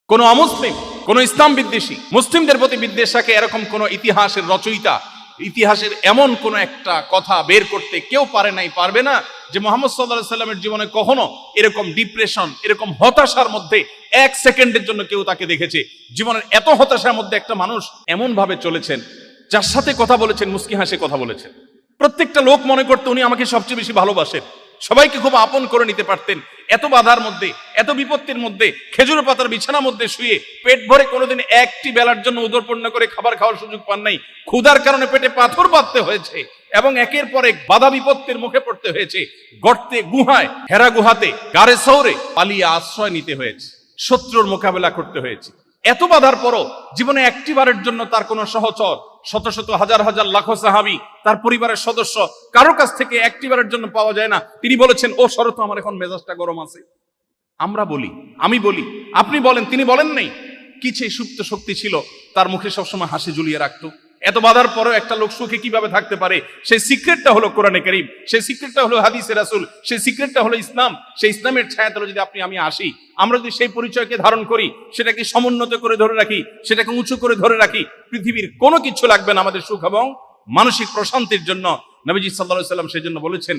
কোন অমুসলিম, কোন ইসলাম বিদ্বেষী, মুসলিমদের প্রতি বিদ্বেষাকে এরকম কোন ইতিহাসের রচয়িতা, ইতিহাসের এমন কোন একটা কথা বের করতে কেউ পারে নাই, পারবে না, যে মুহাম্মদ সাল্লাল্লাহু আলাইহি সাল্লামের জীবনে কখনো এরকম ডিপ্রেশন, এরকম হতাশার মধ্যে এক সেকেন্ডের জন্য কেউ তাকে দেখেছে। জীবনের এত হতাশার মধ্যে একটা মানুষ এমন ভাবে চলেছেন, যার সাথে কথা বলেছেন মুস্কি হাসে কথা বলেছেন। প্রত্যেকটা লোক মনে করতে উনি আমাকে সবচেয়ে বেশি ভালোবাসেন, সবাইকে খুব আপন করে নিতে পারতেন। এত বাধার মধ্যে, এত বিপত্তির মধ্যে, খেজুর পাতার বিছানার মধ্যে শুয়ে পেট ভরে কোনোদিন একটি বেলার জন্য উদরপূর্ণ করে খাবার খাওয়ার সুযোগ পান নাই। ক্ষুধার কারণে পেটে পাথর বাঁধতে হয়েছে এবং একের পর এক বাধা বিপত্তির মুখে পড়তে হয়েছে। গর্তে, গুহায়, হেরা গুহাতে, গাড়ে শহরে পালিয়ে আশ্রয় নিতে হয়েছে, শত্রুর মোকাবেলা করতে হয়েছে। এত বাধার পরও জীবনে একটিবারের জন্য তার কোনো সহচর, শত শত হাজার হাজার লাখো সাহাবী, তার পরিবারের সদস্য, কারো কাছ থেকে একটিবারের জন্য পাওয়া যায় না। তিনি বলেছেন, ও শরত, আমার এখন মেজাজটা গরম আছে। আমরা বলি, আমি বলি, আপনি বলেন, তিনি বলেন নাই। কি সেই সুপ্ত শক্তি ছিল তার মুখে সবসময় হাসি ঝুলিয়ে রাখতো। এত বাধার পরেও একটা লোক সুখে কিভাবে থাকতে পারে, সেই সিক্রেটটা হলো কোরআনে কারীম, সেই সিক্রেটটা হলো হাদিসে রাসূল, সেই সিক্রেটটা হলো ইসলাম। সেই ইসলামের ছায়াতলে যদি আমি আসি, আমরা যদি সেই পরিচয়কে ধারণ করি, সেটাকে সমুন্নত করে ধরে রাখি, সেটাকে উঁচু করে ধরে রাখি, পৃথিবীর কোনো কিছু লাগবে না আমাদের সুখ এবং মানসিক প্রশান্তির জন্য। নবীজি সাল্লাল্লাহু আলাইহি ওয়াসাল্লাম সেই জন্য বলেছেন,